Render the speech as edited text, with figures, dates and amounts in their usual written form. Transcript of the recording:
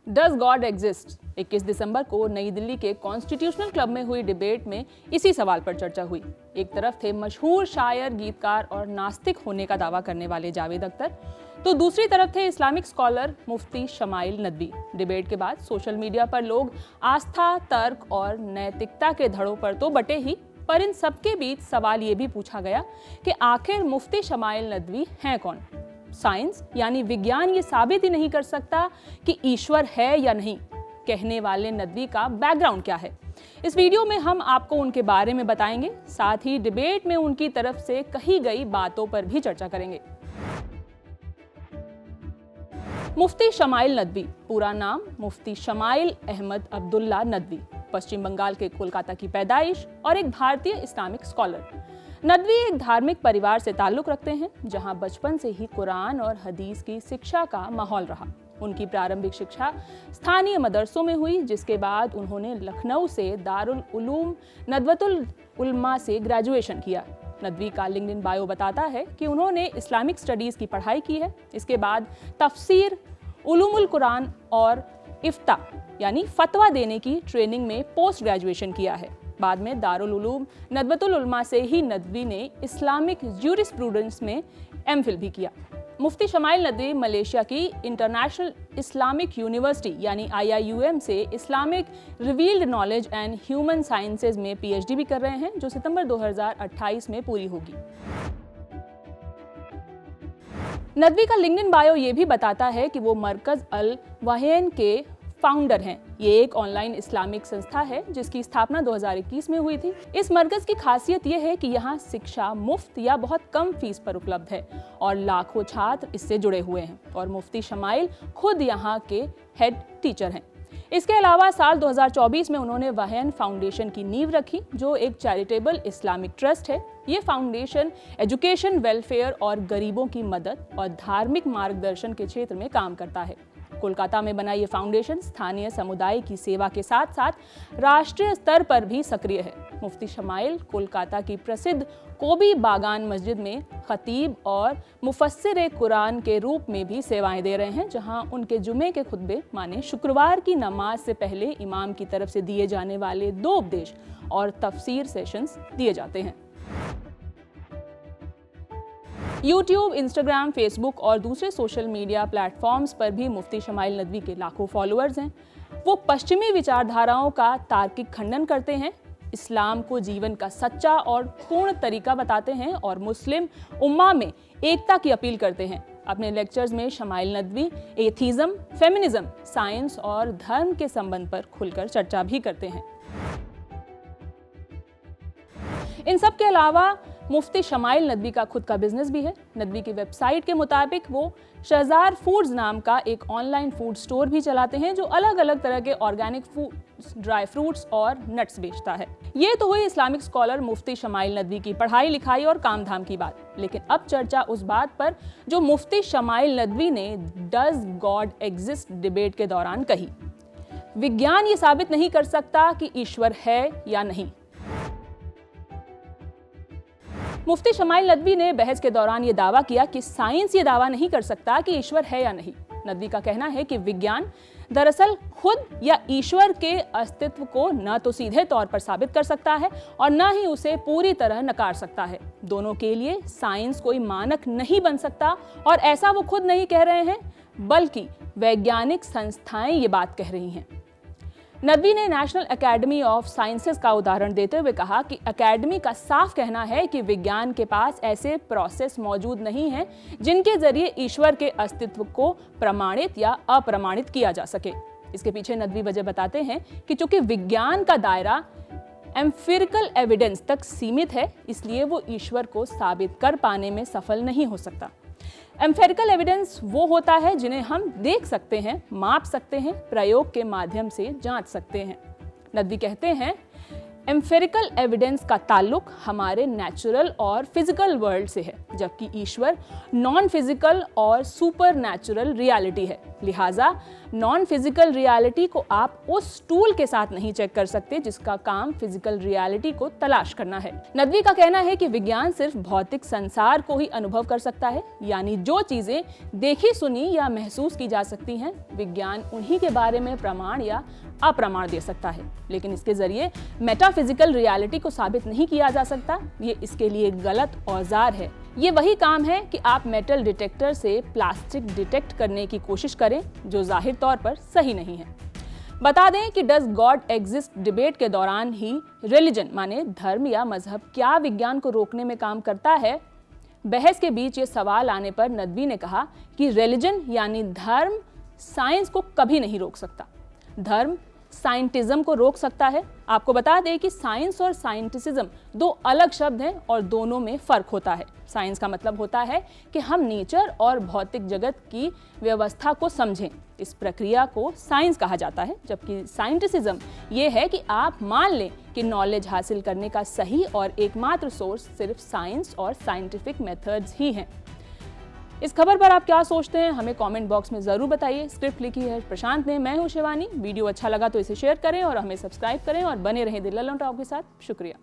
Does God exist 21 दिसंबर को नई दिल्ली के कॉन्स्टिट्यूशनल क्लब में हुई डिबेट में इसी सवाल पर चर्चा हुई। एक तरफ थे मशहूर शायर, गीतकार और नास्तिक होने का दावा करने वाले जावेद अख्तर, तो दूसरी तरफ थे इस्लामिक स्कॉलर मुफ्ती शमाइल नदवी। डिबेट के बाद सोशल मीडिया पर लोग आस्था, तर्क और नैतिकता के धड़ों पर तो बटे ही, पर इन सबके बीच सवाल ये भी पूछा गया कि आखिर मुफ्ती शमाइल नदवी हैं कौन। साइंस यानी विज्ञान ये साबित ही नहीं कर सकता कि ईश्वर है या नहीं कहने वाले नदवी का बैकग्राउंड क्या है। इस वीडियो में हम आपको उनके बारे में बताएंगे, साथ ही डिबेट में उनकी तरफ से कही गई बातों पर भी चर्चा करेंगे। मुफ्ती शमाइल नदवी, पूरा नाम मुफ्ती शमाइल अहमद अब्दुल्ला नदवी, पश्चिम बंगाल के कोलकाता की पैदाइश और एक भारतीय इस्लामिक स्कॉलर। नदवी एक धार्मिक परिवार से ताल्लुक रखते हैं, जहां बचपन से ही कुरान और हदीस की शिक्षा का माहौल रहा। उनकी प्रारंभिक शिक्षा स्थानीय मदरसों में हुई, जिसके बाद उन्होंने लखनऊ से दारुल उलूम नदवतुल उलमा से ग्रेजुएशन किया। नदवी का लिंक्डइन बायो बताता है कि उन्होंने इस्लामिक स्टडीज की पढ़ाई की है। इसके बाद तफसीर, उलूमुल कुरान और इफ्ता यानी फतवा देने की ट्रेनिंग में पोस्ट ग्रेजुएशन किया है। बाद में दारुल उलूम नदवतुल उलमा से ही नदवी ने इस्लामिक ज्यूरिस्प्रूडेंस में एमफिल भी किया। मुफ्ती शमाइल नदवी मलेशिया की इंटरनेशनल इस्लामिक यूनिवर्सिटी यानी IIUM से Islamic revealed knowledge and human sciences में PhD भी कर रहे हैं, जो सितंबर 2028 में पूरी होगी। नदवी का लिंक्डइन बायो ये भी बताता है कि वो मरकज अल वहैन के फाउंडर हैं। ये एक ऑनलाइन इस्लामिक संस्था है जिसकी स्थापना 2021 में हुई थी। इस मरकज की खासियत ये है कि यहाँ शिक्षा मुफ्त या बहुत कम फीस पर उपलब्ध है और लाखों छात्र इससे जुड़े हुए हैं, और मुफ्ती शमाइल खुद यहाँ के हेड टीचर हैं। इसके अलावा साल 2024 में उन्होंने वहैन फाउंडेशन की नींव रखी, जो एक चैरिटेबल इस्लामिक ट्रस्ट है। ये फाउंडेशन एजुकेशन, वेलफेयर और गरीबों की मदद और धार्मिक मार्गदर्शन के क्षेत्र में काम करता है। कोलकाता में बना ये फाउंडेशन स्थानीय समुदाय की सेवा के साथ साथ राष्ट्रीय स्तर पर भी सक्रिय है। मुफ्ती शमाइल कोलकाता की प्रसिद्ध कोबी बागान मस्जिद में खतीब और मुफस्सिर कुरान के रूप में भी सेवाएं दे रहे हैं, जहां उनके जुमे के खुतबे माने शुक्रवार की नमाज से पहले इमाम की तरफ से दिए जाने वाले 2 उपदेश और तफसीर सेशंस दिए जाते हैं। यूट्यूब, इंस्टाग्राम, फेसबुक और दूसरे सोशल मीडिया प्लेटफॉर्म्स पर भी मुफ्ती शमाइल नदवी के लाखों फॉलोअर्स हैं। वो पश्चिमी विचारधाराओं का तार्किक खंडन करते हैं, इस्लाम को जीवन का सच्चा और पूर्ण तरीका बताते हैं और मुस्लिम उम्मा में एकता की अपील करते हैं। अपने लेक्चर्स में smile Nadvi atheism, feminism, science और धर्म के संबंध पर खुलकर चर्चा भी करते हैं। इन सब के अलावा मुफ्ती शमाइल नदवी का खुद का बिजनेस भी है। नदवी की वेबसाइट के मुताबिक वो शहजार फूड्स नाम का एक ऑनलाइन फूड स्टोर भी चलाते हैं, जो अलग अलग तरह के ऑर्गेनिक फूड्स, ड्राई फ्रूट्स और नट्स बेचता है। ये तो हुई इस्लामिक स्कॉलर मुफ्ती शमाइल नदवी की पढ़ाई लिखाई और काम धाम की बात, लेकिन अब चर्चा उस बात पर जो मुफ्ती शमाइल नदवी ने डज गॉड एग्जिस्ट डिबेट के दौरान कही। विज्ञान ये साबित नहीं कर सकता कि ईश्वर है या नहीं। मुफ्ती शमाइल नदवी ने बहस के दौरान ये दावा किया कि साइंस ये दावा नहीं कर सकता कि ईश्वर है या नहीं। नदवी का कहना है कि विज्ञान दरअसल खुद या ईश्वर के अस्तित्व को न तो सीधे तौर पर साबित कर सकता है और न ही उसे पूरी तरह नकार सकता है। दोनों के लिए साइंस कोई मानक नहीं बन सकता, और ऐसा वो खुद नहीं कह रहे हैं, बल्कि वैज्ञानिक संस्थाएं ये बात कह रही हैं। नदवी ने नेशनल एकेडमी ऑफ साइंसेज का उदाहरण देते हुए कहा कि एकेडमी का साफ कहना है कि विज्ञान के पास ऐसे प्रोसेस मौजूद नहीं हैं जिनके जरिए ईश्वर के अस्तित्व को प्रमाणित या अप्रमाणित किया जा सके। इसके पीछे नदवी वजह बताते हैं कि चूंकि विज्ञान का दायरा एम्पिरिकल एविडेंस तक सीमित है, इसलिए वो ईश्वर को साबित कर पाने में सफल नहीं हो सकता। एम्पिरिकल एविडेंस वो होता है जिन्हें हम देख सकते हैं, माप सकते हैं, प्रयोग के माध्यम से जांच सकते हैं। नदवी कहते हैं एम्फेरिकल एविडेंस का ताल्लुक हमारे नेचुरल और फिजिकल वर्ल्ड से है, जबकि ईश्वर नॉन फिजिकल और सुपर नेचुरल रियलिटी है। लिहाजा नॉन फिजिकल रियलिटी को आप उस टूल के साथ नहीं चेक कर सकते जिसका काम फिजिकल रियलिटी को तलाश करना है। नदवी का कहना है कि विज्ञान सिर्फ भौतिक संसार को ही अनुभव कर सकता है, यानी जो चीजें देखी, सुनी या महसूस की जा सकती हैं, विज्ञान उन्हीं के बारे में प्रमाण या अप्रमाण दे सकता है, लेकिन इसके जरिए मेटाफिजिकल रियलिटी को साबित नहीं किया जा सकता। ये इसके लिए गलत औजार है। ये वही काम है कि आप मेटल डिटेक्टर से प्लास्टिक डिटेक्ट करने की कोशिश करें, जो जाहिर तौर पर सही नहीं है। बता दें कि डज गॉड एग्जिस्ट डिबेट के दौरान ही रिलीजन माने धर्म या मजहब क्या विज्ञान को रोकने में काम करता है? बहस के बीच ये सवाल आने पर नदवी ने कहा कि रिलीजन यानी धर्म साइंस को कभी नहीं रोक सकता। धर्म साइंटिज्म को रोक सकता है। आपको बता दें कि साइंस और साइंटिसिज्म दो अलग शब्द हैं और दोनों में फर्क होता है। साइंस का मतलब होता है कि हम नेचर और भौतिक जगत की व्यवस्था को समझें। इस प्रक्रिया को साइंस कहा जाता है, जबकि साइंटिसिज्म ये है कि आप मान लें कि नॉलेज हासिल करने का सही और एकमात्र सोर्स सिर्फ साइंस और साइंटिफिक मेथड्स ही हैं। इस खबर पर आप क्या सोचते हैं, हमें कमेंट बॉक्स में जरूर बताइए। स्क्रिप्ट लिखी है प्रशांत ने, मैं हूं शिवानी। वीडियो अच्छा लगा तो इसे शेयर करें और हमें सब्सक्राइब करें और बने रहें दिल ललन टॉक के साथ। शुक्रिया।